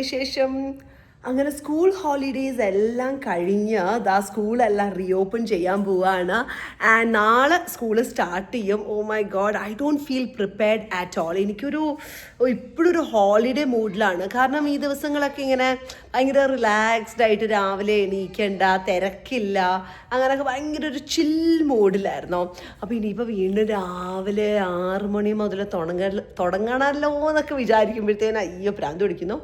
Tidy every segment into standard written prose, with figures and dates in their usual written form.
വിശേഷം? അങ്ങനെ school holidays എല്ലാം കഴിഞ്ഞ് സ്കൂളെല്ലാം റീഓപ്പൺ ചെയ്യാൻ പോവാണ്. ആൻഡ് നാളെ സ്കൂൾ സ്റ്റാർട്ട് ചെയ്യും. Oh my god, I don't feel prepared at all. എനിക്കൊരു ഇപ്പോഴൊരു ഹോളിഡേ മൂഡിലാണ്. കാരണം ഈ ദിവസങ്ങളൊക്കെ ഇങ്ങനെ ഭയങ്കര റിലാക്സ്ഡ് ആയിട്ട് രാവിലെ എണീക്കേണ്ട, തിരക്കില്ല, അങ്ങനെയൊക്കെ ഭയങ്കര ഒരു ചിൽ മൂഡിലായിരുന്നു. അപ്പോൾ ഇനിയിപ്പോൾ വീണ്ടും രാവിലെ 6 മണി മുതൽ തുടങ്ങണമല്ലോ എന്നൊക്കെ വിചാരിക്കുമ്പോഴത്തേനും അയ്യോ പ്രാന്ത് പിടിക്കുന്നു.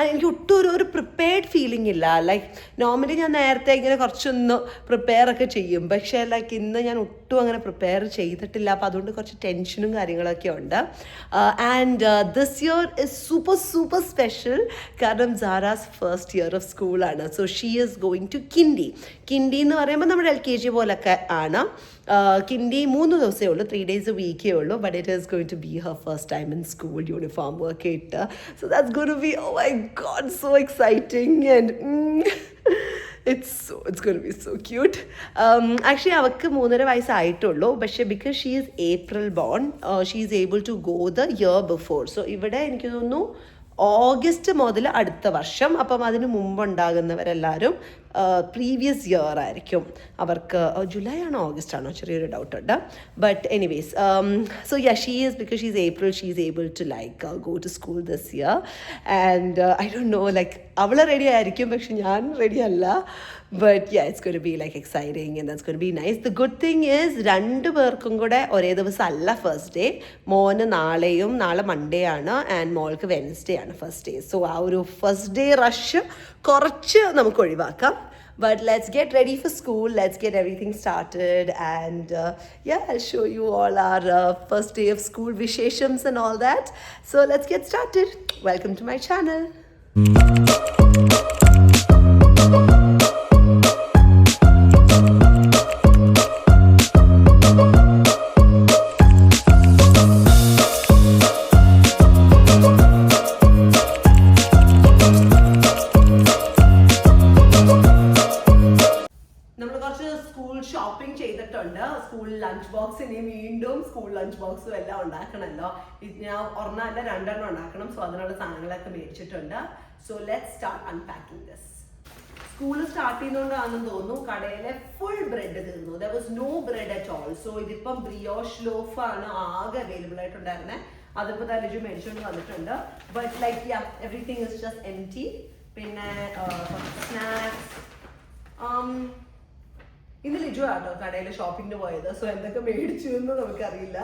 എനിക്ക് ഒട്ടും ഒരു പ്രിപ്പയർഡ് ഫീലിംഗ് ഇല്ല. ലൈക്ക് നോർമലി ഞാൻ നേരത്തെ ഇങ്ങനെ കുറച്ചൊന്ന് പ്രിപ്പയർ ഒക്കെ ചെയ്യും, പക്ഷേ ലൈക്ക് ഇന്ന് ഞാൻ ഒട്ടും അങ്ങനെ പ്രിപ്പയർ ചെയ്തിട്ടില്ല. അപ്പോൾ അതുകൊണ്ട് കുറച്ച് ടെൻഷനും കാര്യങ്ങളൊക്കെ ഉണ്ട്. And this year is super special. കാരണം സാറാസ് ഫസ്റ്റ് ഇയർ ഓഫ് സ്കൂളാണ്. So she is going to kindy എന്ന് പറയുമ്പോൾ നമ്മുടെ LKG പോലൊക്കെ ആണ്. കിൻഡി 3 ദിവസമേ ഉള്ളൂ, 3 days a week ഉള്ളൂ. But it is going to be her first time in school, uniform ഒക്കെ ഇട്ട്. So that's going to be, oh my god, so exciting. And it's going to be so cute. Actually അവൾക്ക് 3.5 വയസ്സായിട്ടുള്ളൂ. പക്ഷേ because she is April born, she is able to go the year before. So ഇവിടെ എനിക്ക് തോന്നുന്നു August മുതൽ അടുത്ത വർഷം. അപ്പം അതിന് മുമ്പുണ്ടാകുന്നവരെല്ലാവരും പ്രീവിയസ് ഇയർ ആയിരിക്കും അവർക്ക്. ജൂലൈ ആണോ ഓഗസ്റ്റ് ആണോ ചെറിയൊരു ഡൗട്ട് ഉണ്ട്. But anyways, so yeah, she is, because she is April, she is able to like go to school this year. And I don't know, like അവൾ റെഡി ആയിരിക്കും, പക്ഷെ ഞാൻ റെഡി അല്ല. But yeah, it's going to be like exciting and that's going to be nice. The good thing is 2 പേർക്കും കൂടെ ഒരേ ദിവസം അല്ല ഫസ്റ്റ് ഡേ. മോന് നാളെ മൺഡേ ആണ്, ആൻഡ് മോൾക്ക് വെൻസ്ഡേ ആണ് ഫസ്റ്റ് ഡേ. സോ ആ ഒരു ഫസ്റ്റ് ഡേ റഷ് കുറച്ച് നമുക്ക് ഒഴിവാക്കാം. But let's get ready for school. Let's get everything started. And yeah, I'll show you all our first day of school visheshams and all that. So let's get started. Welcome to my channel. Shopping ചെയ്തിട്ടുണ്ട്. School lunch box, ഇനി വീണ്ടും school lunch ബോക്സും എല്ലാം ഉണ്ടാക്കണമല്ലോ. ഞാൻ 1 അല്ല 2 ഉണ്ടാക്കണം. So അതിനുള്ള സാധനങ്ങളൊക്കെ മേടിച്ചിട്ടുണ്ട്. So let's start unpacking this. School start ചെയ്യുന്നതുകൊണ്ടാണെന്ന് തോന്നുന്നു കടയിലെ ഫുൾ ബ്രെഡ് തീർന്നു. There was no bread at all. So ഇതിപ്പം ബ്രിയോഷ് ലോഫ് ആണ് ആകെ അവൈലബിൾ ആയിട്ടുണ്ടായിരുന്നത്. അതിപ്പോൾ തലജു മേടിച്ചുകൊണ്ട് വന്നിട്ടുണ്ട്. But like yeah, everything is just empty. പിന്നെ സ്നാക്സ്. ഇന്ന് ലിജു ആട്ടോ കടയിൽ ഷോപ്പിങ്ങിന് പോയത്. സോ എന്തൊക്കെ മേടിച്ചു എന്ന് നമുക്കറിയില്ല.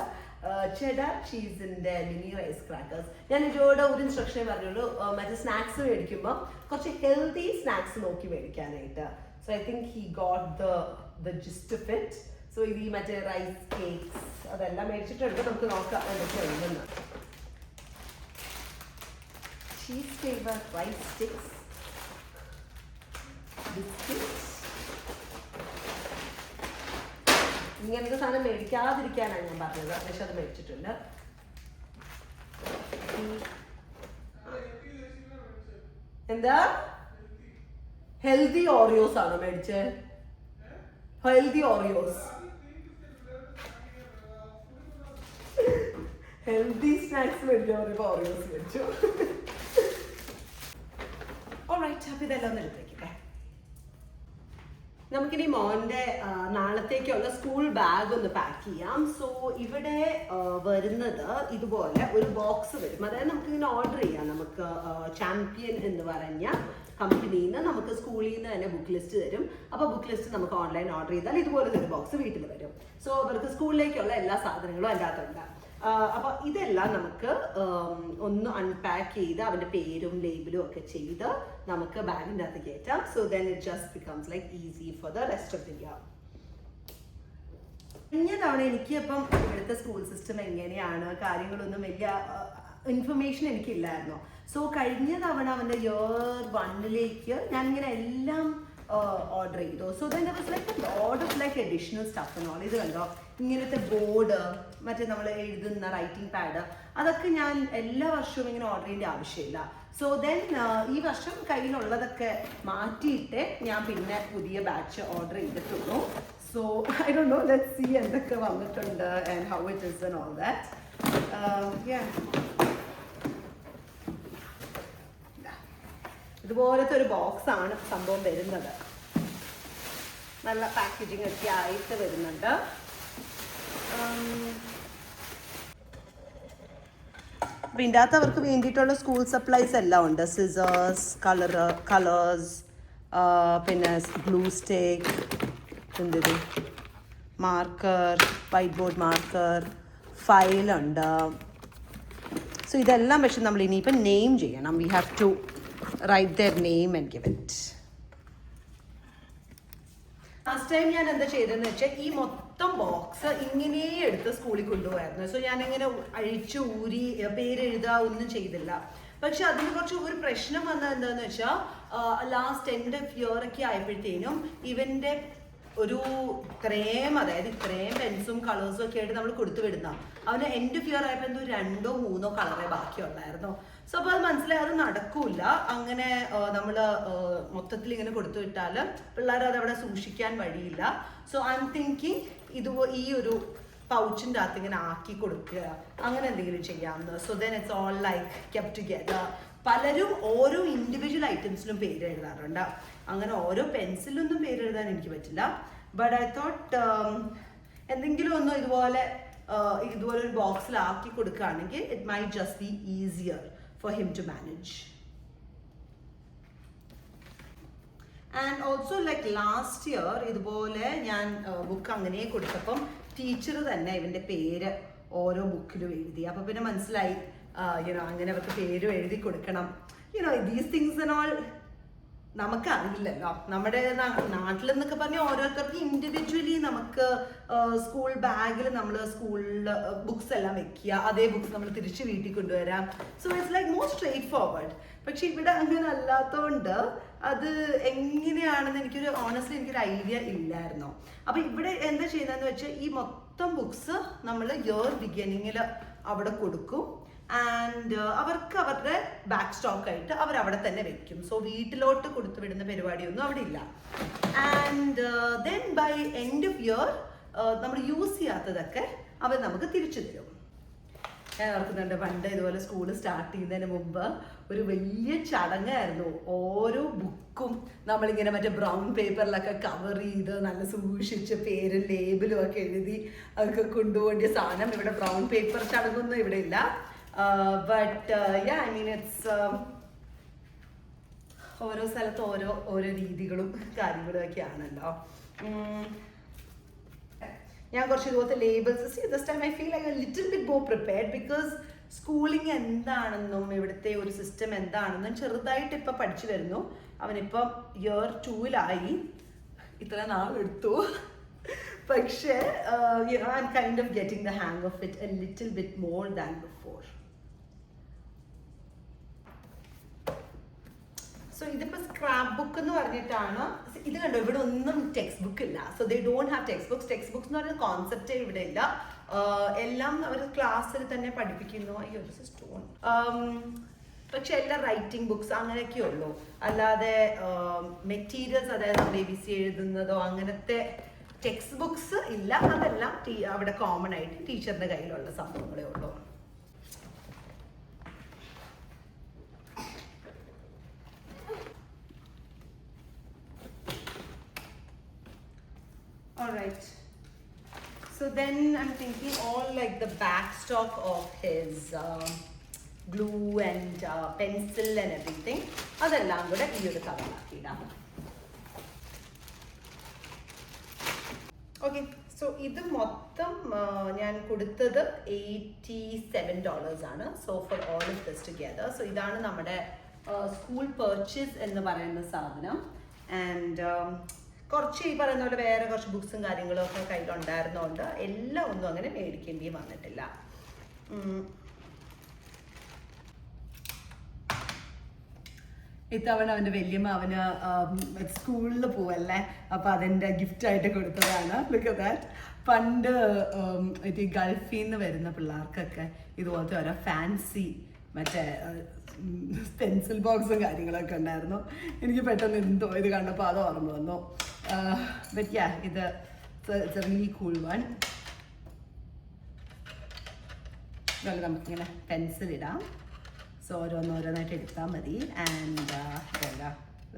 Cheddar ചീസിന്റെ mini rice crackers. ഞാൻ ലിജുവോട് ഒരു ഇൻസ്ട്രക്ഷനെ പറഞ്ഞുള്ളൂ, മറ്റേ സ്നാക്സ് മേടിക്കുമ്പോൾ കുറച്ച് ഹെൽത്തി സ്നാക്സ് നോക്കി മേടിക്കാനായിട്ട്. So I think he got the GIST of it. So ഇത് ഈ മറ്റേ റൈസ് കേക്ക്സ് അതെല്ലാം മേടിച്ചിട്ടുണ്ട്. നമുക്ക് നോക്കാം എന്തൊക്കെ ഉണ്ടെന്ന്. Cheese flavour rice sticks, biscuits. ഇങ്ങനത്തെ സാധനം മേടിക്കാതിരിക്കാനാണ് ഞാൻ പറഞ്ഞത്, പക്ഷെ അത് മേടിച്ചിട്ടുണ്ട്. എന്താ ഹെൽത്തി ഓറിയോസ് ആണോ മേടിച്ചത്? ഹെൽത്തി ഓറിയോസ്, ഹെൽത്തി സ്നാക്സ് മേടിക്കാൻ പറയുമ്പോൾ ഓറിയോസ് മേടിച്ചു. ഓൾറൈറ്റ്, അപ്പോൾ ഇതെല്ലാം ഒന്ന് എടുത്തേക്കട്ടെ. നമുക്കിനി മോൻ്റെ നാളത്തേക്കുള്ള സ്കൂൾ ബാഗ് ഒന്ന് പാക്ക് ചെയ്യാം. സോ ഇവിടെ വരുന്നത് ഇതുപോലെ ഒരു ബോക്സ് വരും. അതായത് നമുക്കിങ്ങനെ ഓർഡർ ചെയ്യാം. നമുക്ക് ചാമ്പ്യൻ എന്ന് പറഞ്ഞ കമ്പനിയിൽ നിന്ന് നമുക്ക് സ്കൂളിൽ നിന്ന് തന്നെ ബുക്ക് ലിസ്റ്റ് തരും. അപ്പോൾ ബുക്ക് ലിസ്റ്റ് നമുക്ക് ഓൺലൈൻ ഓർഡർ ചെയ്താൽ ഇതുപോലെ ഒരു ബോക്സ് വീട്ടിൽ വരും. സോ അവർക്ക് സ്കൂളിലേക്കുള്ള എല്ലാ സാധനങ്ങളും അതിൻ്റെ അകത്തുണ്ട്. അപ്പോൾ ഇതെല്ലാം നമുക്ക് ഒന്ന് അൺപാക്ക് ചെയ്ത് അവൻ്റെ പേരും ലേബിളും ഒക്കെ ചെയ്ത് നമുക്ക് ബാഗിൻ്റെ അകത്ത് കയറ്റാം. So then it just becomes like easy for the rest of the year. കഴിഞ്ഞ തവണ എനിക്ക് ഇപ്പം ഇവിടുത്തെ സ്കൂൾ സിസ്റ്റം എങ്ങനെയാണ് കാര്യങ്ങളൊന്നും വലിയ ഇൻഫർമേഷൻ എനിക്കില്ലായിരുന്നു. സോ കഴിഞ്ഞ തവണ അവൻ്റെ ഇയർ 1ലേക്ക് ഞാനിങ്ങനെ എല്ലാം ഓർഡർ ചെയ്തു. So then there was like lot of like additional stuff and all. ഇത് കണ്ടോ, ഇങ്ങനത്തെ ബോർഡ്, മറ്റേ നമ്മൾ എഴുതുന്ന റൈറ്റിംഗ് പാഡ്, അതൊക്കെ ഞാൻ എല്ലാ വർഷവും ഇങ്ങനെ ഓർഡർ ചെയ്യേണ്ട ആവശ്യമില്ല. സോ ദെൻ ഈ വർഷം കയ്യിലുള്ളതൊക്കെ മാറ്റിയിട്ട് ഞാൻ പിന്നെ പുതിയ ബാച്ച് ഓർഡർ ചെയ്തിട്ടുള്ളൂ. So I don't know, let's see എന്തൊക്കെ വന്നിട്ടുണ്ട് and how it is and all that. ഇതുപോലത്തെ ഒരു ബോക്സാണ് സംഭവം വരുന്നത്. നല്ല പാക്കേജിങ് ഒക്കെ ആയിട്ട് വരുന്നുണ്ട്. അപ്പം ഇതിൻ്റെ അകത്ത് അവർക്ക് വേണ്ടിയിട്ടുള്ള സ്കൂൾ സപ്ലൈസ് എല്ലാം ഉണ്ട്. സിസേഴ്സ്, കളേഴ്സ്, പിന്നെ ഗ്ലൂ സ്റ്റിക്ക്, എന്തൊരു മാർക്കർ, വൈറ്റ് ബോർഡ് മാർക്കർ, ഫയലുണ്ട്. സോ ഇതെല്ലാം പക്ഷെ നമ്മൾ ഇനിയിപ്പം നെയിം ചെയ്യണം. We have to write their name and give it. Last time ഞാൻ എന്താ ചെയ്തതെന്ന് വെച്ചാൽ ഈ മൊത്തം ബോക്സ് ഇങ്ങനെ എടുത്ത് സ്കൂളിൽ കൊണ്ടുപോയായിരുന്നു. സോ ഞാനിങ്ങനെ അഴിച്ചു ഊരി പേരെഴുതുക ഒന്നും ചെയ്തില്ല. പക്ഷെ അതിന് കുറച്ച് ഒരു പ്രശ്നം വന്നത് എന്താണെന്ന് വെച്ചാൽ ലാസ്റ്റ് എൻഡ് ഓഫ് ഇയർ ഒക്കെ ആയപ്പോഴത്തേനും ഇവൻ്റെ ഒരു ഇത്രയും പെൻസും കളേഴ്സും ഒക്കെ ആയിട്ട് നമ്മൾ കൊടുത്തു വിടുന്ന അവന് എൻഡ് ഓഫ് ഇയർ ആയപ്പോൾ എന്തോ 2 or 3 കളറേ ബാക്കിയുണ്ടായിരുന്നു. സോ അപ്പോൾ അത് മനസ്സിലായി അത് നടക്കൂല. അങ്ങനെ നമ്മൾ മൊത്തത്തിൽ ഇങ്ങനെ കൊടുത്തു വിട്ടാൽ പിള്ളേർ അതവിടെ സൂക്ഷിക്കാൻ വഴിയില്ല. സോ ഐ എം തിങ്കിങ് ഈ ഒരു പൗച്ചിൻ്റെ അകത്ത് ഇങ്ങനെ ആക്കി കൊടുക്കുക, അങ്ങനെ എന്തെങ്കിലും ചെയ്യാമെന്ന്. So then it's all like kept together. പലരും ഓരോ ഇൻഡിവിജ്വൽ ഐറ്റംസിലും പേര് എഴുതാറുണ്ട്. അങ്ങനെ ഓരോ പെൻസിലൊന്നും പേര് എഴുതാൻ എനിക്ക് പറ്റില്ല. ബട്ട് ഐ തോട്ട് എന്തെങ്കിലും ഒന്നും ഇതുപോലെ ഒരു ബോക്സിലാക്കി കൊടുക്കുകയാണെങ്കിൽ it might just be easier for him to manage. And also like last year ഇതുപോലെ ഞാൻ ബുക്ക് അങ്ങനെ കൊടുത്തപ്പം ടീച്ചർ തന്നെ ഇവൻ്റെ പേര് ഓരോ ബുക്കിലും എഴുതി. അപ്പോൾ പിന്നെ മനസ്സിലായി അങ്ങനെ അവർക്ക് പേരും എഴുതി കൊടുക്കണം. ദീസ് തിങ്സ് ആൻഡ് ഓൾ നമുക്ക് അറിയില്ലല്ലോ. നമ്മുടെ നാട്ടിലെന്നൊക്കെ പറഞ്ഞാൽ ഓരോരുത്തർക്കും ഇൻഡിവിജ്വലി നമുക്ക് സ്കൂൾ ബാഗിൽ നമ്മൾ സ്കൂളിൽ ബുക്സ് എല്ലാം വെക്കുക, അതേ ബുക്സ് നമ്മൾ തിരിച്ച് വീട്ടിൽ കൊണ്ടുവരാം. So it's like more straight forward. പക്ഷെ ഇവിടെ അങ്ങനെ അല്ലാത്തതുകൊണ്ട് അത് എങ്ങനെയാണെന്ന് എനിക്കൊരു ഐഡിയ ഇല്ലായിരുന്നു. അപ്പോൾ ഇവിടെ എന്താ ചെയ്യുന്നതെന്ന് വെച്ചാൽ ഈ മൊത്തം ബുക്സ് നമ്മൾ ഇയർ ബിഗിനിങ്ങിൽ അവിടെ കൊടുക്കും. ആൻഡ് അവർക്ക് അവരുടെ ബാക്ക് സ്റ്റോക്ക് ആയിട്ട് അവരവിടെ തന്നെ വെക്കും. സോ വീട്ടിലോട്ട് കൊടുത്തു വിടുന്ന പരിപാടിയൊന്നും അവിടെ ഇല്ല. And then bye end of year നമ്മൾ യൂസ് ചെയ്യാത്തതൊക്കെ അവർ നമുക്ക് തിരിച്ചു തരും. ഞാൻ ഓർക്കുന്നുണ്ട് പണ്ട് ഇതുപോലെ സ്കൂൾ സ്റ്റാർട്ട് ചെയ്യുന്നതിന് മുമ്പ് ഒരു വലിയ ചടങ്ങായിരുന്നു. ഓരോ ബുക്കും നമ്മളിങ്ങനെ മറ്റേ ബ്രൗൺ പേപ്പറിലൊക്കെ കവർ ചെയ്ത് നല്ല സൂക്ഷിച്ച് പേരും ലേബിളും ഒക്കെ എഴുതി അവർക്ക് കൊണ്ടുപോകേണ്ട സാധനം. ഇവിടെ ബ്രൗൺ പേപ്പർ ചടങ്ങൊന്നും ഇവിടെ ഇല്ല. But yeah, I mean it's ഓരോ സ്ഥലത്ത് ഓരോ രീതികളും കാര്യങ്ങളും ഒക്കെ ആണല്ലോ. ഞാൻ കുറച്ച് ഇതുപോലത്തെ labels this time I feel like A little bit more prepared because schooling എന്താണെന്നും ഇവിടുത്തെ ഒരു സിസ്റ്റം എന്താണെന്നും ചെറുതായിട്ട് ഇപ്പം പഠിച്ചു വരുന്നു. അവനിപ്പം ഇയർ 2-ലായി. ഇത്ര നാളെടുത്തു. പക്ഷേ I M kind of getting the hang of it A little bit more than before. So ഇതിപ്പോൾ സ്ക്രാപ്പ് ബുക്ക് എന്ന് പറഞ്ഞിട്ടാണ്. ഇത് കണ്ടോ, ഇവിടെ ഒന്നും ടെക്സ്റ്റ് ബുക്ക് ഇല്ല. So they don't have text books. Text books എന്ന് പറയുന്ന കോൺസെപ്റ്റേ ഇവിടെ ഇല്ല. എല്ലാം അവർ ക്ലാസ്സിൽ തന്നെ പഠിപ്പിക്കുന്നു. അയ്യോ ദിസ് ഇസ് സ്റ്റോൺ. പക്ഷെ എല്ലാം റൈറ്റിംഗ് ബുക്സ് അങ്ങനെയൊക്കെ ഉള്ളൂ. അല്ലാതെ മെറ്റീരിയൽസ്, അതായത് നമ്മൾ ABC എഴുതുന്നതോ അങ്ങനത്തെ ടെക്സ്റ്റ് ബുക്സ് ഇല്ല. അതെല്ലാം അവിടെ കോമൺ ആയിട്ട് ടീച്ചറിൻ്റെ കയ്യിലുള്ള സംഭവങ്ങളേ ഉള്ളൂ. All right. So then I'm thinking all like the back stock of his glue and pencil and everything. അതെല്ലാം കൂടെ ഈ ഒരു കവറിലാക്കിയിടാം. ഓക്കെ. സോ ഇത് മൊത്തം ഞാൻ കൊടുത്തത് $87 ആണ്. So for all of this together. So ഇതാണ് നമ്മുടെ സ്കൂൾ പർച്ചേസ് എന്ന് പറയുന്ന സാധനം. ആൻഡ് കുറച്ച് ഈ പറയുന്ന പോലെ വേറെ കുറച്ച് ബുക്സും കാര്യങ്ങളും ഒക്കെ കയ്യിലുണ്ടായിരുന്നതുകൊണ്ട് എല്ലാം ഒന്നും അങ്ങനെ മേടിക്കേണ്ടി വന്നിട്ടില്ല. ഇത്തവണ അവൻ്റെ വല്യമ്മ അവന് സ്കൂളിൽ പോവല്ലേ, അപ്പോൾ അതിൻ്റെ ഗിഫ്റ്റായിട്ട് കൊടുത്തതാണ്. Look at that. പണ്ട് ഈ ഗൾഫിൽ നിന്ന് വരുന്ന പിള്ളേർക്കൊക്കെ ഇതുപോലത്തെ ഓരോ ഫാൻസി മറ്റേ പെൻസിൽ ബോക്സും കാര്യങ്ങളൊക്കെ ഉണ്ടായിരുന്നു. എനിക്ക് പെട്ടെന്ന് എന്തോ ഇത് കണ്ടപ്പോൾ അത് ഓർമ്മ വന്നു. ബട്ട് യാ, ഇത് it's A really cool one. ഇതുപോലെ നമുക്കിങ്ങനെ പെൻസിൽ ഇടാം. സോ ഓരോന്നോരോന്നായിട്ട് എടുത്താൽ മതി. ആൻഡ് ഇതെല്ലാം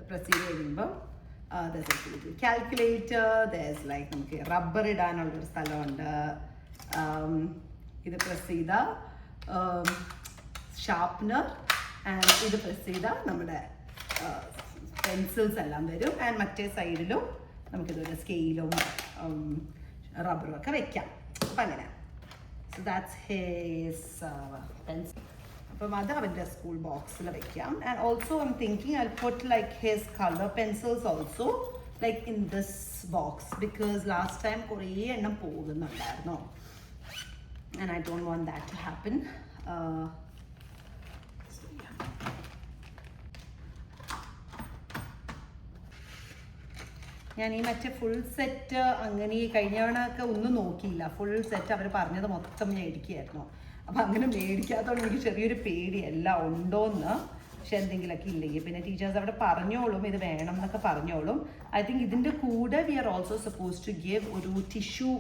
പ്രൊസീഡ് ചെയ്യുമ്പോൾ കാൽക്കുലേറ്റർ, ദേഴ്സ് ലൈക്ക് നമുക്ക് റബ്ബർ ഇടാനുള്ളൊരു സ്ഥലമുണ്ട്. ഇത് പ്രസ് ചെയ്താൽ ഷാർപ്നർ, ആൻഡ് ഇത് പ്രസ് ചെയ്താൽ നമ്മുടെ പെൻസിൽസ് എല്ലാം വരും. ആൻഡ് മറ്റേ സൈഡിലും നമുക്കിതൊരു സ്കെയിലും റബ്ബറും ഒക്കെ വെക്കാം. അപ്പം അങ്ങനെ. So that's his pencil. അപ്പം അത് അവൻ്റെ സ്കൂൾ ബോക്സിൽ വെക്കാം. And also I'm thinking I put like his colour pencils also like in this box, because last time കുറേ എണ്ണം പോകുന്നുണ്ടായിരുന്നു. And I don't want that to happen. ഞാൻ ഈ മറ്റേ ഫുൾ സെറ്റ് അങ്ങനെ കഴിഞ്ഞ തവണയൊക്കെ ഒന്നും നോക്കിയില്ല. ഫുൾ സെറ്റ് അവർ പറഞ്ഞത് മൊത്തം മേടിക്കുകയായിരുന്നു. അപ്പം അങ്ങനെ മേടിക്കാത്തതുകൊണ്ട് എനിക്ക് ചെറിയൊരു പേടി എല്ലാം ഉണ്ടോയെന്ന്. പക്ഷെ എന്തെങ്കിലുമൊക്കെ ഇല്ലെങ്കിൽ പിന്നെ ടീച്ചേഴ്സ് അവിടെ പറഞ്ഞോളും ഇത് വേണം എന്നൊക്കെ പറഞ്ഞോളും. ഐ തിങ്ക് ഇതിൻ്റെ കൂടെ we are also suppose to give ഒരു ടിഷ്യൂ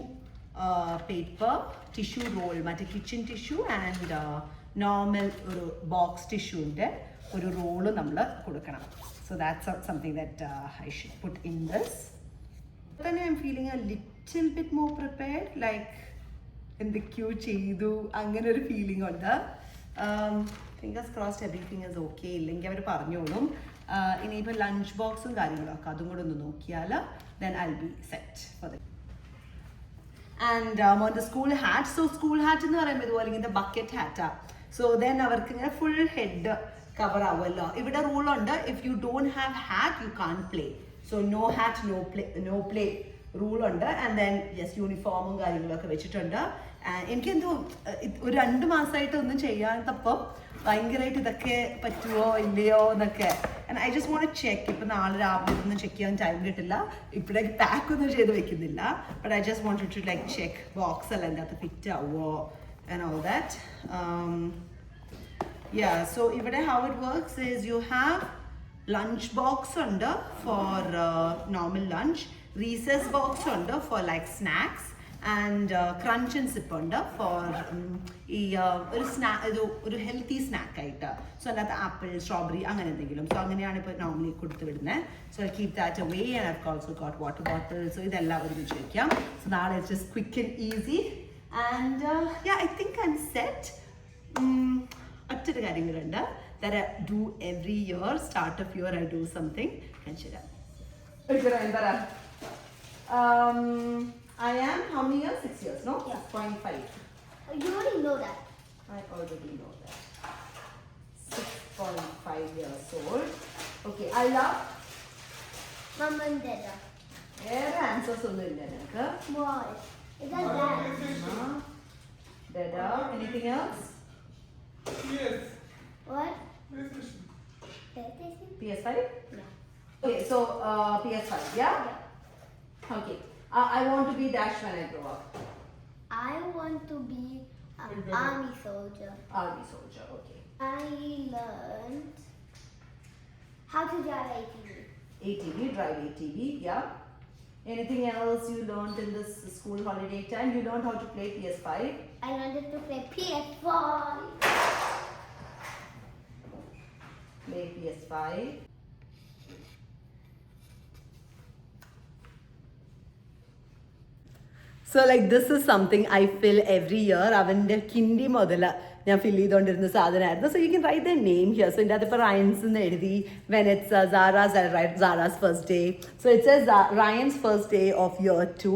പേപ്പർ, ടിഷ്യൂ റോൾ, മറ്റേ കിച്ചൺ ടിഷ്യൂ ആൻഡ് നോർമൽ ഒരു ബോക്സ് ടിഷ്യൂൻ്റെ ഒരു റോള് നമ്മൾ കൊടുക്കണം. So that's something that I should put in this. Then I'm feeling a little bit more prepared, like in the queue cheedu angane oru feeling undu. Fingers crossed everything is okay. Illengi avaru parnolum ini ipo lunch box um karyangalokka adum kuda onnu nokkiyala then I'll be set for the. And on the school hat, so school hat ennu parayumbol iduvole ingane bucket hat ah, so then avarku ingane full head cover ആവുമല്ലോ. ഇവിടെ റൂളുണ്ട്, if you don't have hat you can't play. So no hat no play റൂളുണ്ട്. And then yes യൂണിഫോമും കാര്യങ്ങളൊക്കെ വെച്ചിട്ടുണ്ട്. എനിക്കെന്തോ ഒരു 2 മാസമായിട്ട് ഒന്നും ചെയ്യാത്തപ്പം ഭയങ്കരമായിട്ട് ഇതൊക്കെ പറ്റുമോ ഇല്ലയോ എന്നൊക്കെ. And I just want to check. ഇപ്പം നാളെ രാവിലെ ഒന്നും ചെക്ക് ചെയ്യാൻ ടൈം കിട്ടില്ല, ഇപ്പോഴേക്ക് പാക്കൊന്നും ചെയ്ത് വെക്കുന്നില്ല. But I just want to like check box എല്ലാം എൻ്റെ അകത്ത് ഫിറ്റ് ആവുമോ and all that. Yeah, so even how it works is you have lunch box under for normal lunch, recess box under for like snacks, and crunch and sip under for ഒരു snack, ഒരു healthy snack ആയിട്ട്. So അതിനകത്ത് apple, strawberry അങ്ങനെ എന്തെങ്കിലും. So അങ്ങനെയാണ് ഇപ്പോൾ normally കൊടുത്തു വിടുന്നത്. So I keep that away, and I've also got water bottle. So ഇതെല്ലാം ഒരുമിച്ച് വയ്ക്കാം. So നാളെ it's just quick and easy. And yeah, I think I'm set. ഒറ്റൊരു കാര്യങ്ങളുണ്ട് that I do every year, start of year I do something. I am how many years? 6 years, no? Yeah. 6.5. You already know that. I already know that. 6.5 years old. Okay, I love Mom and Dada. വേറെ answers ഒന്നും ഇല്ല എനിക്ക്. Why? Is that that? Dada, anything else? Yes. What? PlayStation. PlayStation? PS5? Yeah. Okay, so PS5, yeah? Okay. I want to be Dash when I grow up. I want to be an army soldier. Army soldier, okay. I learned how to drive ATV. ATV, drive ATV, yeah. Anything else you learned in this school holiday time? You learned how to play PS5? I learned to play PS5. Play PS5. So like this is something I fill every year. അവൻ്റെ കിൻഡി മുതൽ ഞാൻ ഫിൽ ചെയ്തുകൊണ്ടിരുന്ന സാധനമായിരുന്നു. So you can write the name here. So ഇതിൻ്റെ അതിപ്പോൾ Ryan's എന്ന് എഴുതി. When it's Sara's first day. So it's Ryan's first day of year 2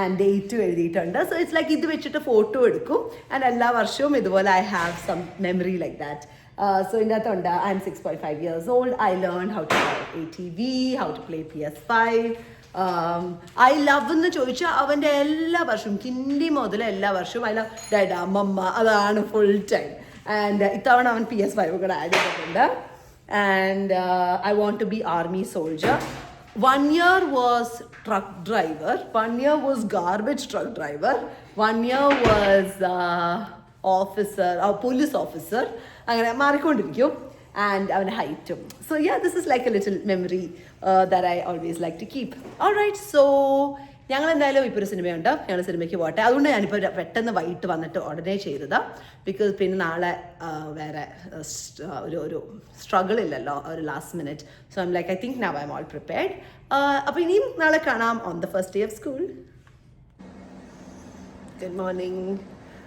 and ഡേറ്റും എഴുതിയിട്ടുണ്ട്. സോ ഇറ്റ്സ് ലൈക്ക് ഇത് വെച്ചിട്ട് ഫോട്ടോ എടുക്കും. ആൻഡ് എല്ലാ വർഷവും ഇതുപോലെ I have some memory like that. So in that onda, I'm 6.5 years old. I learned how to drive ATV, how to play PS5. I love എന്ന് ചോദിച്ചാൽ അവൻ്റെ എല്ലാ വർഷവും കിൻഡി മുതൽ എല്ലാ വർഷവും ഐ ലവ് ഡാഡ മമ്മ അതാണ് ഫുൾ ടൈം. ആൻഡ് ഇത്തവണ അവൻ PS5 കൂടെ ആഡ് ചെയ്തിട്ടുണ്ട്. And I want to be army soldier. 1 year was truck driver, 1 year was garbage truck driver, 1 year was officer or police officer. അങ്ങനെ മാറിക്കൊണ്ടിരിക്കും. ആൻഡ് അവൻ്റെ ഹൈറ്റും. So yeah, this is like A little memory that I always like to keep. All right, so ഞങ്ങൾ എന്തായാലും ഇപ്പോൾ ഒരു സിനിമയുണ്ട്, ഞങ്ങൾ സിനിമയ്ക്ക് പോട്ടെ. അതുകൊണ്ട് ഞാനിപ്പോൾ പെട്ടെന്ന് വൈകിട്ട് വന്നിട്ട് ഉടനെ ചെയ്തത്. ബിക്കോസ് പിന്നെ നാളെ വേറെ ഒരു സ്ട്രഗിൾ ഇല്ലല്ലോ, ഒരു last minute. So I'm like I think now I M all prepared. അപ്പോൾ ഇനിയും നാളെ കാണാം on the first day of school. Good morning.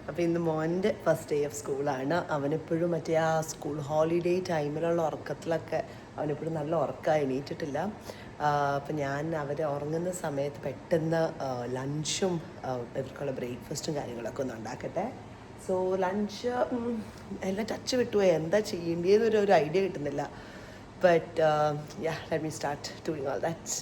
അപ്പോൾ ഇന്ന് മോൻ്റെ ഫസ്റ്റ് ഡേ ഓഫ് സ്കൂളാണ്. അവനെപ്പോഴും മറ്റേ ആ സ്കൂൾ ഹോളിഡേ ടൈമിലുള്ള ഉറക്കത്തിലൊക്കെ അവനെപ്പോഴും നല്ല ഉറക്കമായി, എണീറ്റിട്ടില്ല. അപ്പം ഞാൻ അവർ ഉറങ്ങുന്ന സമയത്ത് പെട്ടെന്ന് ലഞ്ചും ഇവർക്കുള്ള ബ്രേക്ക്ഫാസ്റ്റും കാര്യങ്ങളൊക്കെ ഒന്ന് ഉണ്ടാക്കട്ടെ. സോ ലഞ്ച് എല്ലാം ടച്ച് വിട്ടുപോയി, എന്താ ചെയ്യേണ്ടതെന്നൊരു ഐഡിയ കിട്ടുന്നില്ല. But yeah, let me start doing all that.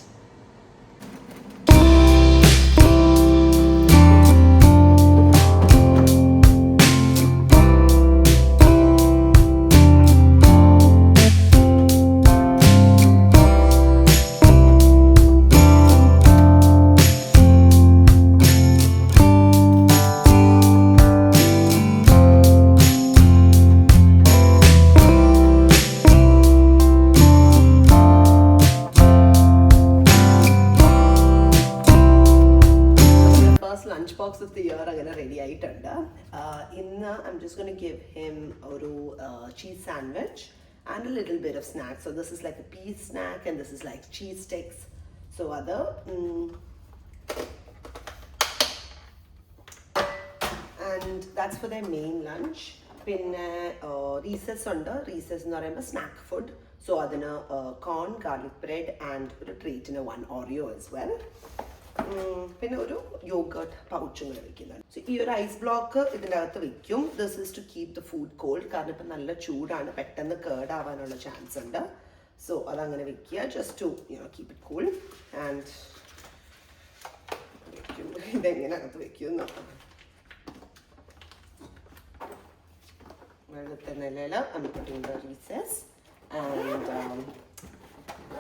Lunch box of the year അങ്ങനെ റെഡി ആയിട്ടുണ്ട്. ഇന്ന് I'm just gonna give him ഒരു cheese sandwich and a little bit of snacks. So this is like a peas snack and this is like cheese sticks. So അത് and that's for the main lunch. പിന്നെ recess ഉണ്ട്. Rhesus എന്ന് പറയുമ്പോൾ snack food. So അതിന് കോൺ, garlic bread and ഒരു ട്രീറ്റിന് 1 Oreo as well. പിന്നെ ഒരു yoghurt പൗച്ചും കൂടെ വെക്കുന്നുണ്ട്. സോ ഈ ഒരു ഐസ് ബ്ലോക്ക് ഇതിൻ്റെ അകത്ത് വെക്കും. This is to keep the food cold. കാരണം ഇപ്പം നല്ല ചൂടാണ്, പെട്ടെന്ന് കേടാവാനുള്ള ചാൻസ് ഉണ്ട്. സോ അതങ്ങനെ വെക്കുക, just to keep it cool. And വെക്കും. ഇതെങ്ങനെ അകത്ത് വെക്കും നോക്കാം. വെള്ളത്തെ നിലയിൽ അമിപ്പിട്ടുണ്ട് recess. And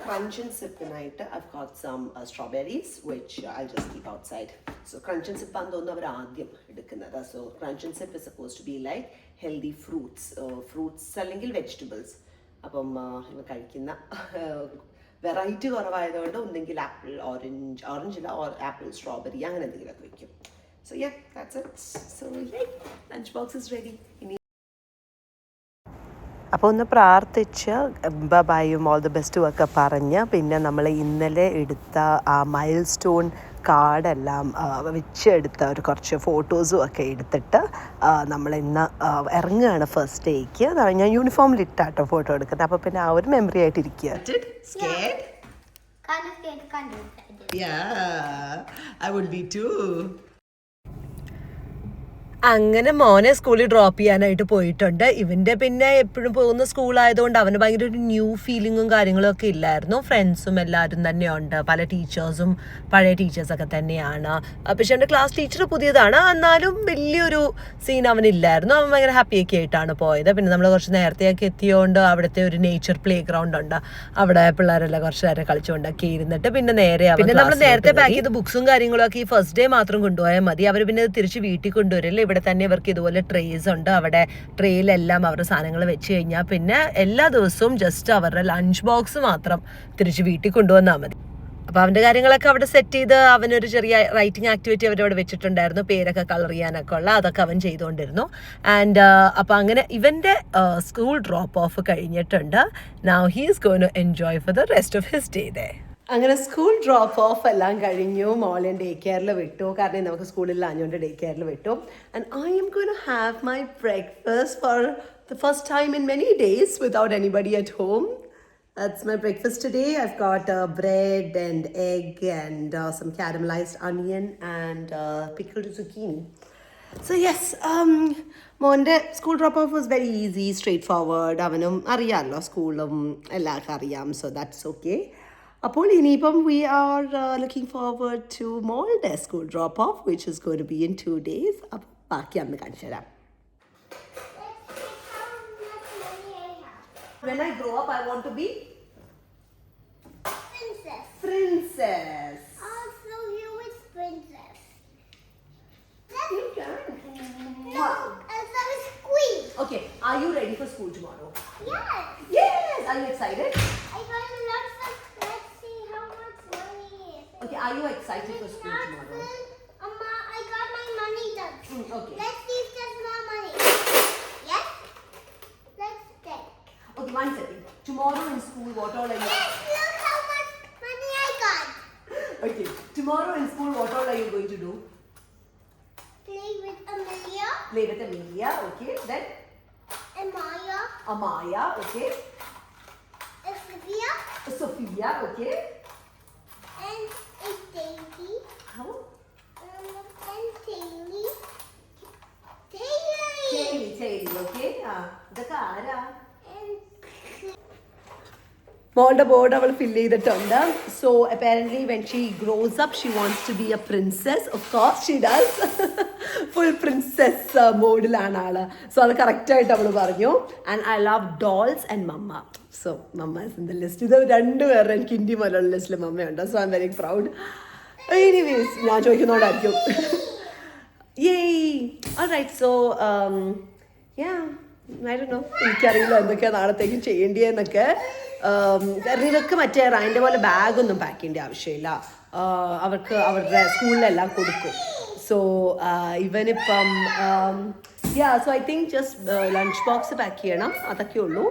crunch and sip tonight. I've got some strawberries which I'll just keep outside. So crunch and sip andonu avaru aadyam edukkunnada. So crunch and sip is supposed to be like healthy fruits allengil vegetables. Appam iva കഴിക്കുന്ന variety കുറവായതുകൊണ്ട് ഒന്നെങ്കിൽ apple, orange ഇല്ല, or apple strawberry അങ്ങനെ എന്തെങ്കിലുമൊക്കെ വെക്കും. So yeah, that's it. So yay, lunch box is ready. അപ്പോൾ ഒന്ന് പ്രാർത്ഥിച്ച് ബൈയും ഓൾ ദി ബെസ്റ്റും ഒക്കെ പറഞ്ഞ് പിന്നെ നമ്മൾ ഇന്നലെ എടുത്ത ആ മൈൽ സ്റ്റോൺ കാർഡെല്ലാം വെച്ചെടുത്ത ഒരു കുറച്ച് ഫോട്ടോസും ഒക്കെ എടുത്തിട്ട് നമ്മൾ ഇന്ന് ഇറങ്ങുകയാണ് ഫസ്റ്റ് ഡേക്ക്. ഞാൻ യൂണിഫോമിലിട്ടാട്ടോ ഫോട്ടോ എടുക്കുന്നത്. അപ്പോൾ പിന്നെ ആ ഒരു മെമ്മറി ആയിട്ടിരിക്കുക. അങ്ങനെ മോനെ സ്കൂളിൽ ഡ്രോപ്പ് ചെയ്യാനായിട്ട് പോയിട്ടുണ്ട്. ഇവൻ്റെ പിന്നെ എപ്പോഴും പോകുന്ന സ്കൂളായതുകൊണ്ട് അവന് ഭയങ്കര ഒരു ന്യൂ ഫീലിങ്ങും കാര്യങ്ങളും ഒക്കെ ഇല്ലായിരുന്നു. ഫ്രണ്ട്സും എല്ലാവരും തന്നെയുണ്ട്, പല ടീച്ചേഴ്സും പഴയ ടീച്ചേഴ്സൊക്കെ തന്നെയാണ്. പക്ഷെ എൻ്റെ ക്ലാസ് ടീച്ചർ പുതിയതാണ്, എന്നാലും വലിയൊരു സീൻ അവനില്ലായിരുന്നു. അവൻ ഭയങ്കര ഹാപ്പിയൊക്കെ ആയിട്ടാണ് പോയത്. പിന്നെ നമ്മൾ കുറച്ച് നേരത്തെയൊക്കെ എത്തിയതുകൊണ്ട് അവിടുത്തെ ഒരു നേച്ചർ പ്ലേ ഗ്രൗണ്ട് ഉണ്ട്, അവിടെ പിള്ളേരെല്ലാം കുറച്ച് നേരം കളിച്ചുകൊണ്ടൊക്കെ ഇരുന്നിട്ട് പിന്നെ നമ്മൾ നേരത്തെ പാക്ക് ചെയ്ത ബുക്സും കാര്യങ്ങളൊക്കെ ഈ ഫസ്റ്റ് ഡേ മാത്രം കൊണ്ടുപോയാൽ മതി. അവർ പിന്നെ തിരിച്ച് വീട്ടിൽ കൊണ്ടുവരില്ല. ഇവിടെ തന്നെ ഇവർക്ക് ഇതുപോലെ ട്രേസ് ഉണ്ട്. അവിടെ ട്രേയിലെല്ലാം അവരുടെ സാധനങ്ങൾ വെച്ച് കഴിഞ്ഞാൽ പിന്നെ എല്ലാ ദിവസവും ജസ്റ്റ് അവരുടെ ലഞ്ച് ബോക്സ് മാത്രം തിരിച്ച് വീട്ടിൽ കൊണ്ടുവന്നാൽ മതി. അപ്പോൾ അവൻ്റെ കാര്യങ്ങളൊക്കെ അവിടെ സെറ്റ് ചെയ്ത് അവനൊരു ചെറിയ റൈറ്റിംഗ് ആക്ടിവിറ്റി അവരവിടെ വെച്ചിട്ടുണ്ടായിരുന്നു, പേരൊക്കെ കളർ ചെയ്യാനൊക്കെ ഉള്ള, അതൊക്കെ അവൻ ചെയ്തുകൊണ്ടിരുന്നു. ആൻഡ് അപ്പോൾ അങ്ങനെ ഇവൻ്റെ സ്കൂൾ ഡ്രോപ്പ് ഓഫ് കഴിഞ്ഞിട്ടുണ്ട്. Now he is going to enjoy for the rest of his day ദേ. അങ്ങനെ സ്കൂൾ ഡ്രോപ്പ് ഓഫ് എല്ലാം കഴിഞ്ഞു. മോളെ ഡേ കെയറിൽ വിട്ടു, കാരണം നമുക്ക് സ്കൂളിൽ അഞ്ഞുകൊണ്ട് ഡേ കെയറിൽ വിട്ടു. And I'm going to have my breakfast for the first time in many days without anybody at home. That's my breakfast today. I've got bread and egg and some caramelized onion and pickled zucchini. So yes, മോൻ്റെ school drop of was very easy, straight forward. അവനും അറിയാമല്ലോ, സ്കൂളും എല്ലാവർക്കും അറിയാം. So that's okay. അപ്പോൾ ഇനിയിപ്പം we are looking forward to മോളുടെ school drop of which is going to be in 2 days. അപ്പോൾ ബാക്കി അന്ന് കാണിച്ചു തരാം. When I grow up, I want to be princess. Also, you is princess. You can. No, Elsa is queen. Okay, are you ready for school tomorrow? Yes. Yes. Are you excited? I got lots of. Let's see how much money is. Okay, Are you excited for school Not tomorrow? full. Amma, I got my money done. Okay. Let's see if there's more money. Yes? Let's take. Okay, 1 second. Tomorrow in school, what all are you? Yes, look how much money I got. Okay. Tomorrow in school, what all are you going to do? Play with Amelia Play with Amelia, okay. Then and Maya Amaya, okay. and Sylvia Sophia, okay. and Daisy How? and Taylor. Taylor, okay. ഇതൊക്കെ ആരാ? And മോളുടെ board അവൾ fill ചെയ്തിട്ടുണ്ട്. So apparently when she grows up she wants to be a princess. Of course she does. Full princess മോഡിലാണ് ആള്. So അത് കറക്റ്റായിട്ട് അവൾ പറഞ്ഞു. And I love dolls and mama. So mama is in the list. ഇത് രണ്ടുപേരുടെ എനിക്ക് India Malayalam ലിസ്റ്റിൽ മമ്മയുണ്ട്. So I'm very proud. Anyways ഞാൻ ചോദിക്കുന്നതുകൊണ്ടായിരിക്കും. Alright, so yeah, I don't know. എനിക്കറിയില്ല എന്തൊക്കെയാണ് നാളത്തേക്കും ചെയ്യേണ്ടിയെന്നൊക്കെ. കാരണം ഇവർക്ക് മറ്റേ അതിൻ്റെ പോലെ ബാഗൊന്നും പാക്ക് ചെയ്യേണ്ട ആവശ്യമില്ല. അവർക്ക് അവരുടെ സ്കൂളിലെല്ലാം കൊടുക്കും. സോ ഇവനിപ്പം so I think just lunch box pack ചെയ്യണം, അതൊക്കെ ഉള്ളൂ.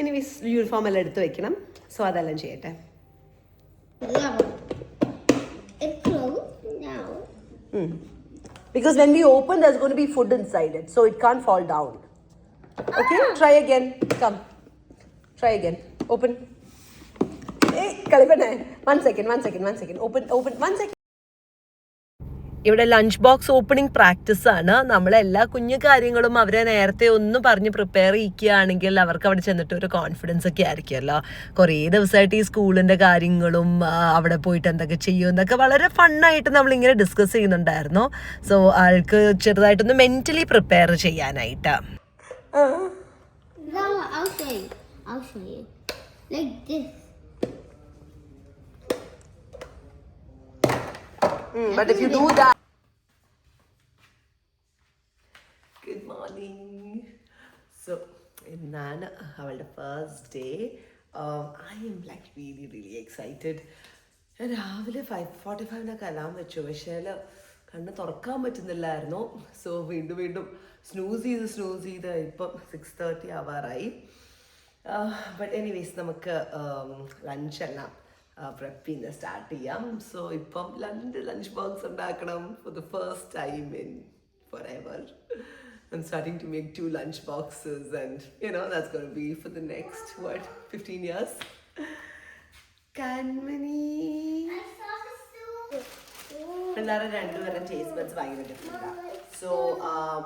എനിവേസ് യൂണിഫോം എല്ലാം എടുത്ത് വെക്കണം. സോ അതെല്ലാം ചെയ്യട്ടെ. it's closed now. Because when we open, there's going to be food inside it, so it can't fall down. Okay, try again. Come, try again. Open. Hey, Kalipane. 1 second. Open. 1 second. ഇവിടെ lunch box opening practice ആണ്. നമ്മളെല്ലാ കുഞ്ഞു കാര്യങ്ങളും അവരെ നേരത്തെ ഒന്ന് പറഞ്ഞ് prepare ചെയ്യിക്കുകയാണെങ്കിൽ അവർക്ക് അവിടെ ചെന്നിട്ട് ഒരു കോൺഫിഡൻസ് ഒക്കെ ആയിരിക്കുമല്ലോ. കുറേ ദിവസമായിട്ട് ഈ സ്കൂളിൻ്റെ കാര്യങ്ങളും അവിടെ പോയിട്ട് എന്തൊക്കെ ചെയ്യും എന്നൊക്കെ വളരെ ഫണ്ണായിട്ട് നമ്മളിങ്ങനെ ഡിസ്കസ് ചെയ്യുന്നുണ്ടായിരുന്നു. സോ ആൾക്ക് ചെറുതായിട്ടൊന്ന് മെൻ്റലി പ്രിപ്പയർ ചെയ്യാനായിട്ട്. No, I'll show you. Like this. But if you do that. Good morning. So, ഇന്നാണ് അവളുടെ first day. I M like really excited. ഞാൻ രാവിലെ 5:45 അലാം വെച്ചു, പക്ഷേ കണ്ണ് തുറക്കാൻ പറ്റുന്നില്ലായിരുന്നു. സോ വീണ്ടും സ്നൂസ് ചെയ്ത് ഇപ്പം 6:30 ആവാറായി. ബട്ട് എനിവേസ് നമുക്ക് ലഞ്ചെല്ലാം prep ചെയ്യുന്ന സ്റ്റാർട്ട് ചെയ്യാം. സോ ഇപ്പം ലഞ്ച് ബോക്സ് ഉണ്ടാക്കണം for the first time in forever. I'm starting to make 2 lunch boxes, and that's going to be for the next 15 years. Kanmani. I saw the soup. എല്ലാവരും രണ്ടുപേരും taste buds ഭയങ്കര ഡിഫറെൻറ്റാണ്. So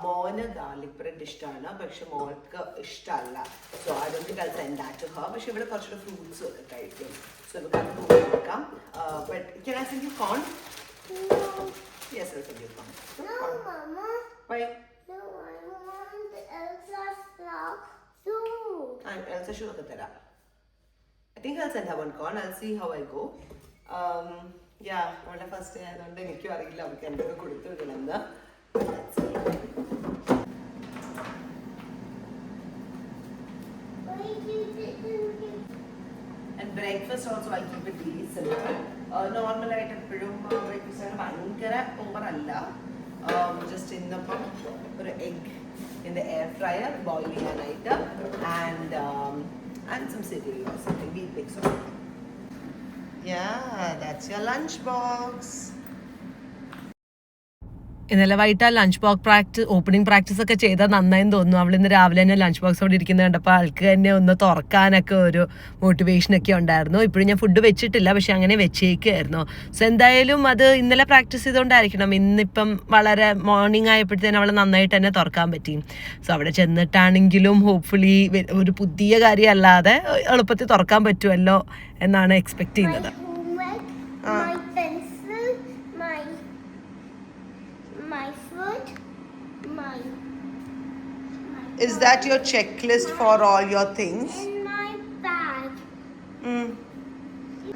മോന് garlic bread ഇഷ്ടമാണ്, പക്ഷെ മോൾക്ക് ഇഷ്ടമല്ല. So I don't think I'll send that to her. പക്ഷെ ഇവിടെ കുറച്ചുകൂടെ ഫ്രൂട്ട്സും ഒക്കെ കഴിക്കും. സോ നമുക്ക് അത് നോക്കാം. But can I send you corn? No. Yes, I'll send you corn. No, Mama. Why? No, I want Elsa's soup. Elsa shoe ഒക്കെ തരാം. I think I'll send her one corn. I'll see how I go. അവളുടെ first day ആയതുകൊണ്ട് എനിക്കും അറിയില്ല അവർക്ക് എന്തൊക്കെ കൊടുത്തു വിടണമെന്ന്. And breakfast also I keep it really simple. Normal ആയിട്ട് എപ്പോഴും ബ്രേക്ക്ഫാസ്റ്റ് ആണ് ഭയങ്കര ഓവർ അല്ല. ജസ്റ്റ് ഇന്നിപ്പം ഒരു egg in the air fryer boil ചെയ്യാനായിട്ട്, and some cereal or something. We'll pick something. Yeah, that's your lunch box. ഇന്നലെ വൈകിട്ട് ആ ലഞ്ച് ബോക്സ് ഓപ്പണിംഗ് പ്രാക്ടീസ് ഒക്കെ ചെയ്താൽ നന്നായെന്ന് തോന്നുന്നു. അവളിന്ന് രാവിലെ തന്നെ ലഞ്ച് ബോക്സ് അവിടെ ഇരിക്കുന്നത് കണ്ടപ്പോൾ ആൾക്ക് തന്നെ ഒന്ന് തുറക്കാനൊക്കെ ഒരു മോട്ടിവേഷനൊക്കെ ഉണ്ടായിരുന്നു. ഇപ്പോഴും ഞാൻ ഫുഡ് വെച്ചിട്ടില്ല, പക്ഷെ അങ്ങനെ വെച്ചേക്കായിരുന്നു. സോ എന്തായാലും അത് ഇന്നലെ പ്രാക്ടീസ് ചെയ്തുകൊണ്ടായിരിക്കണം ഇന്നിപ്പം വളരെ മോർണിംഗ് ആയപ്പോഴത്തേനും അവൾ നന്നായിട്ട് തന്നെ തുറക്കാൻ പറ്റി. സോ അവിടെ ചെന്നിട്ടാണെങ്കിലും ഹോപ്പ്ഫുള്ളി ഒരു പുതിയ കാര്യമല്ലാതെ എളുപ്പത്തിൽ തുറക്കാൻ പറ്റുമല്ലോ എന്നാണ് എക്സ്പെക്ട് ചെയ്യുന്നത്. My pencil, my food, my Is that your checklist for all your things? and my bag.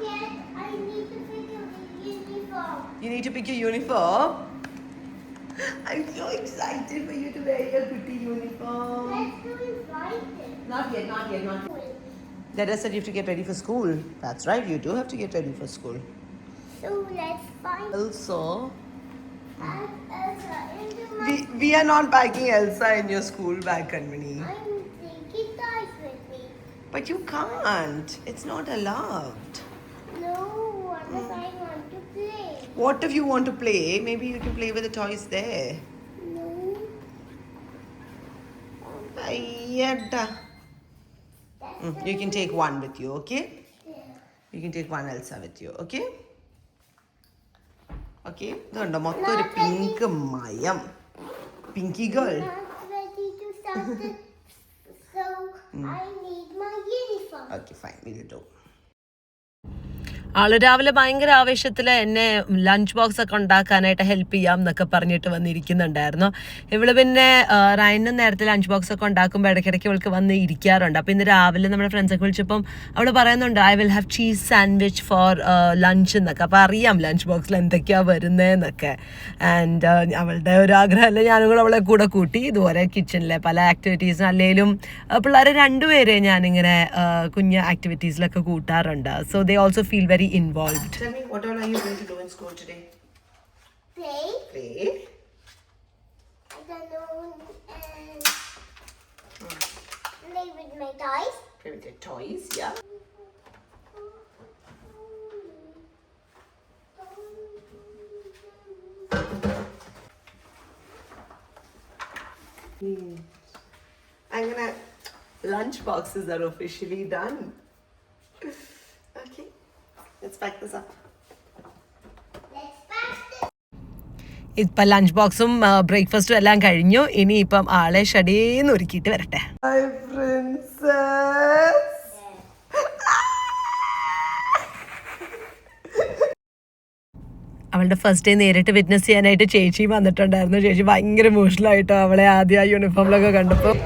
Yes, I need to pick a uniform. You need to pick your uniform. I'm so excited for you to wear your pretty uniform. Let's go invite it. Not yet. Dada said you have to get ready for school. That's right, you do have to get ready for school. So let's find Also, Elsa into my. we are not packing Elsa in your school bag, Kanmani. I'm taking toys with me. But you can't. It's not allowed. No, what if I want to play? What if you want to play? Maybe you can play with the toys there. No. Ayyada. You can take one with you, okay? Yeah. You can take one Elsa with you, okay? Okay? ഇതുണ്ടോ മൊത്തം ഒരു pink മയം Pinky girl Not ready to start it. So I need my uniform. Okay fine will do ആള് രാവിലെ ഭയങ്കര ആവേശത്തിൽ എന്നെ lunch box ഒക്കെ ഉണ്ടാക്കാനായിട്ട് ഹെൽപ്പ് ചെയ്യാം എന്നൊക്കെ പറഞ്ഞിട്ട് വന്നിരിക്കുന്നുണ്ടായിരുന്നു. ഇവള് പിന്നെ റൈനും നേരത്തെ ലഞ്ച് ബോക്സ് ഒക്കെ ഉണ്ടാക്കുമ്പോൾ ഇടയ്ക്കിടയ്ക്ക് ഇവൾക്ക് വന്ന് ഇരിക്കാറുണ്ട്. അപ്പോൾ ഇന്ന് രാവിലെ നമ്മുടെ ഫ്രണ്ട്സൊക്കെ വിളിച്ചപ്പം അവൾ പറയുന്നുണ്ട് I will have cheese sandwich for lunch എന്നൊക്കെ. അപ്പോൾ അറിയാം ലഞ്ച് ബോക്സിൽ എന്തൊക്കെയാണ് വരുന്നതെന്നൊക്കെ. ആൻഡ് അവളുടെ ഒരു ആഗ്രഹമല്ല ഞാനും കൂടെ അവളെ കൂടെ കൂട്ടി ഇതുപോലെ കിച്ചണിലെ പല ആക്ടിവിറ്റീസും അല്ലെങ്കിലും പിള്ളേരെ രണ്ടുപേരെ ഞാനിങ്ങനെ കുഞ്ഞ് ആക്ടിവിറ്റീസിലൊക്കെ കൂട്ടാറുണ്ട്. So they also feel very involved. Tell me, what all are you going to do in school today? Play. Play. I don't know. And play with my toys. Play with your toys, yeah. അങ്ങനെ lunch boxes are officially done. Okay, let's pack this up. Let's pack this. ഇപ്പം lunch ബോക്സും ബ്രേക്ക്ഫാസ്റ്റും എല്ലാം കഴിഞ്ഞു. ഇനി ഇപ്പം ആളെ ഷടേന്ന് ഒരുക്കിയിട്ട് വരട്ടെ. Hi, princess. അവളുടെ ഫസ്റ്റ് ഡേ നേരിട്ട് വിറ്റ്നസ് ചെയ്യാനായിട്ട് ചേച്ചി വന്നിട്ടുണ്ടായിരുന്നു. ചേച്ചി ഭയങ്കര ഇമോഷണലായിട്ടോ അവളെ ആദ്യം ആ യൂണിഫോമിലൊക്കെ കണ്ടപ്പോൾ.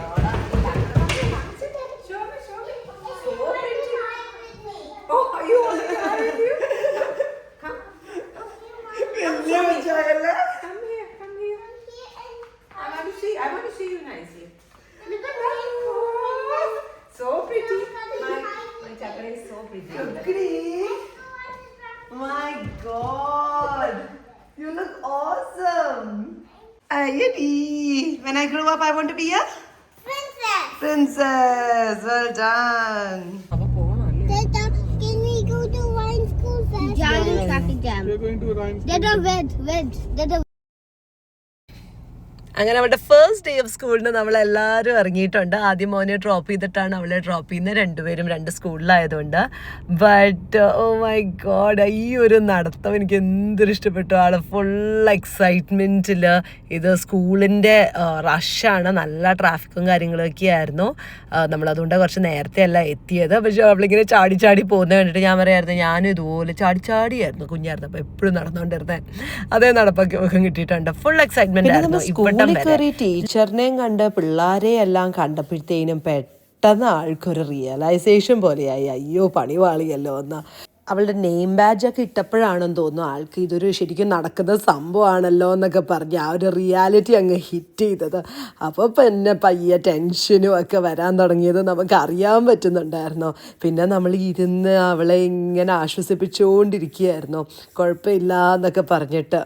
My God, you look awesome. Ayadi. When I grow up, I want to be a Princess. princess. Well done. Tata, can we go to wine school first? Yeah, traffic jam. We're going to Ryan. Dada, wait. Dada. അങ്ങനെ അവളുടെ first day of സ്കൂളിന് നമ്മളെല്ലാവരും ഇറങ്ങിയിട്ടുണ്ട്. ആദ്യം മോനെ drop ചെയ്തിട്ടാണ് അവളെ drop ചെയ്യുന്നത്. രണ്ടുപേരും രണ്ട് സ്കൂളിലായതുകൊണ്ട്. ബട്ട് ഓ മൈ ഗോഡ്, ഈ ഒരു നടത്തം എനിക്ക് എന്തൊരു ഇഷ്ടപ്പെട്ടു. ആൾ ഫുൾ എക്സൈറ്റ്മെൻറ്റിൽ. ഇത് സ്കൂളിൻ്റെ റഷാണ്, നല്ല ട്രാഫിക്കും കാര്യങ്ങളൊക്കെ ആയിരുന്നു. നമ്മളതുകൊണ്ട് കുറച്ച് നേരത്തെ അല്ല എത്തിയത്. പക്ഷേ അവളിങ്ങനെ ചാടി ചാടി പോകുന്നത് കണ്ടിട്ട് ഞാൻ പറയായിരുന്നു ഞാനും ഇതുപോലെ ചാടിയായിരുന്നു കുഞ്ഞായിരുന്നു. അപ്പോൾ എപ്പോഴും നടന്നുകൊണ്ടിരുന്നത് അതേ നടപ്പൊക്കെ കിട്ടിയിട്ടുണ്ട്. ഫുൾ എക്സൈറ്റ്മെന്റ് ആയിരുന്നു. സ്കൂളിൽ കയറി ടീച്ചറിനെയും കണ്ട് പിള്ളേരെ എല്ലാം കണ്ടപ്പോഴത്തേനും പെട്ടെന്ന് ആൾക്കൊരു റിയലൈസേഷൻ പോലെയായി, അയ്യോ പണി വാളിയല്ലോ എന്ന്. അവളുടെ നെയിം ബാഡ്ജൊക്കെ ഇട്ടപ്പോഴാണെന്ന് തോന്നുന്നു ആൾക്ക് ഇതൊരു ശരിക്കും നടക്കുന്ന സംഭവമാണല്ലോ എന്നൊക്കെ പറഞ്ഞ് ആ ഒരു റിയാലിറ്റി അങ്ങ് ഹിറ്റ് ചെയ്തത്. അപ്പോൾ പിന്നെ പയ്യെ ടെൻഷനും ഒക്കെ വരാൻ തുടങ്ങിയത് നമുക്ക് അറിയാൻ പറ്റുന്നുണ്ടായിരുന്നു. പിന്നെ നമ്മൾ ഇരുന്ന് അവളെ ഇങ്ങനെ ആശ്വസിപ്പിച്ചുകൊണ്ടിരിക്കുകയായിരുന്നു, കുഴപ്പമില്ല എന്നൊക്കെ പറഞ്ഞിട്ട്.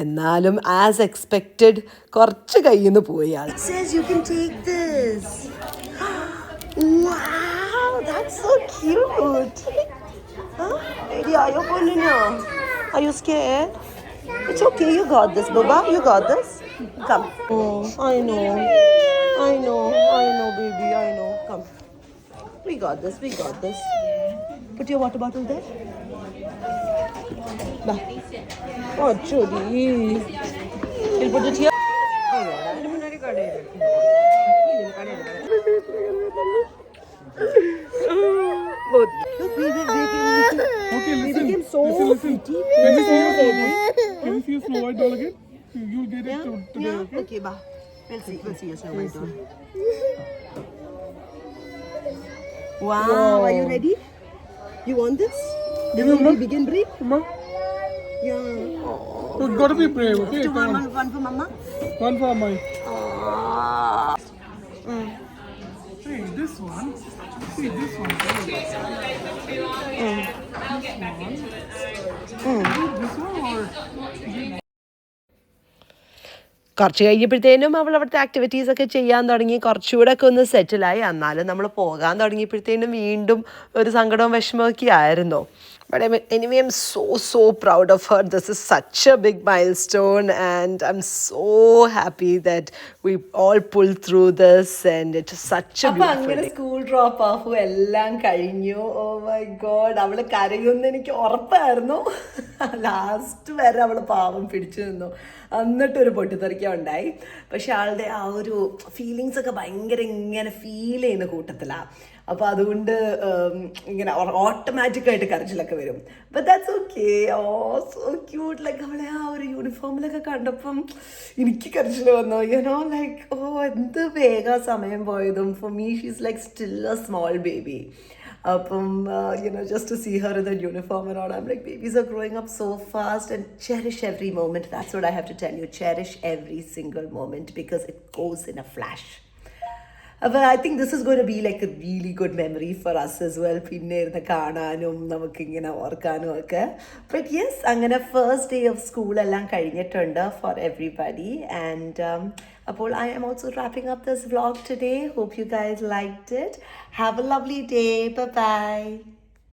എന്നാലും ആസ് എക്സ്പെക്റ്റഡ് കുറച്ച് കയ്യിൽ നിന്ന് പോയി ആൾ. You can take this. Wow, that's so cute. Huh? Lady, are you going now? Are you scared? It's okay, you got this, Baba. You got this. Come. Oh, I know, baby, I know. Come. We got this. Put your water bottle there. Bah. Oh, Judy. You'll put it here. Both. Okay, listen. became so listen. pretty. Can we see your Snow White? Can we see your Snow White doll again? You'll get it today, okay? Okay, bye. We'll see your Snow White doll. Wow, are you ready? You want this? Give me one. Begin breathe? Mama, Yeah. you gotta be brave, okay? To Come on. one for Mama. One for Mike. Ah. Hey, this one. See this one. കുറച്ച് കഴിഞ്ഞപ്പോഴത്തേനും അവൾ അവിടുത്തെ activities ഒക്കെ ചെയ്യാൻ തുടങ്ങി, കുറച്ചുകൂടെ ഒക്കെ ഒന്ന് സെറ്റിലായി. എന്നാലും നമ്മൾ പോകാൻ തുടങ്ങിയപ്പോഴത്തേനും വീണ്ടും ഒരു സങ്കടവും വിഷമമൊക്കെ ആയിരുന്നു. But anyway, I'm so proud of her. This is such a big milestone and I'm so happy that we all pulled through this and it's such a beautiful അങ്ങനെ day. സ്കൂൾ ഡ്രോപ്പ് ഓഫ് എല്ലാം കഴിഞ്ഞു. ഓ my God, അവള് കരയുമെന്ന് എനിക്ക് ഉറപ്പായിരുന്നു. Last വരെ അവള് പാവം പിടിച്ചു നിന്നു. എന്നിട്ടൊരു പൊട്ടിത്തെറിക്കം ഉണ്ടായി. പക്ഷെ ആളുടെ ആ ഒരു ഫീലിങ്സ് ഒക്കെ ഭയങ്കര ഇങ്ങനെ ഫീൽ ചെയ്യുന്ന കൂട്ടത്തിലാണ്. അപ്പോൾ അതുകൊണ്ട് ഇങ്ങനെ ഓട്ടോമാറ്റിക്കായിട്ട് കരച്ചിലൊക്കെ വരും. But that's okay. Oh so cute. Like അവളെ ആ ഒരു യൂണിഫോമിലൊക്കെ കണ്ടപ്പം എനിക്ക് കരച്ചിൽ വന്നു. യുനോ ലൈക്ക് ഓ എന്ത് വേഗം സമയം പോയതും. For me she's like still A small baby. അപ്പം just to see her in the uniform and all, I'm like, babies are growing up so fast, and cherish every moment. That's what I have to tell you. Cherish every single moment because it goes in a flash. But I think this is going to be like a really good memory for us as well. പിന്നെ ഇരുന്ന് കാണാനും നമുക്കിങ്ങനെ ഓർക്കാനും ഒക്കെ. But yes, അങ്ങനെ first day of school എല്ലാം കഴിഞ്ഞിട്ടുണ്ട് for everybody. And അപ്പോൾ I am also wrapping up this vlog today. Hope you guys liked it. Have a lovely day. Bye-bye.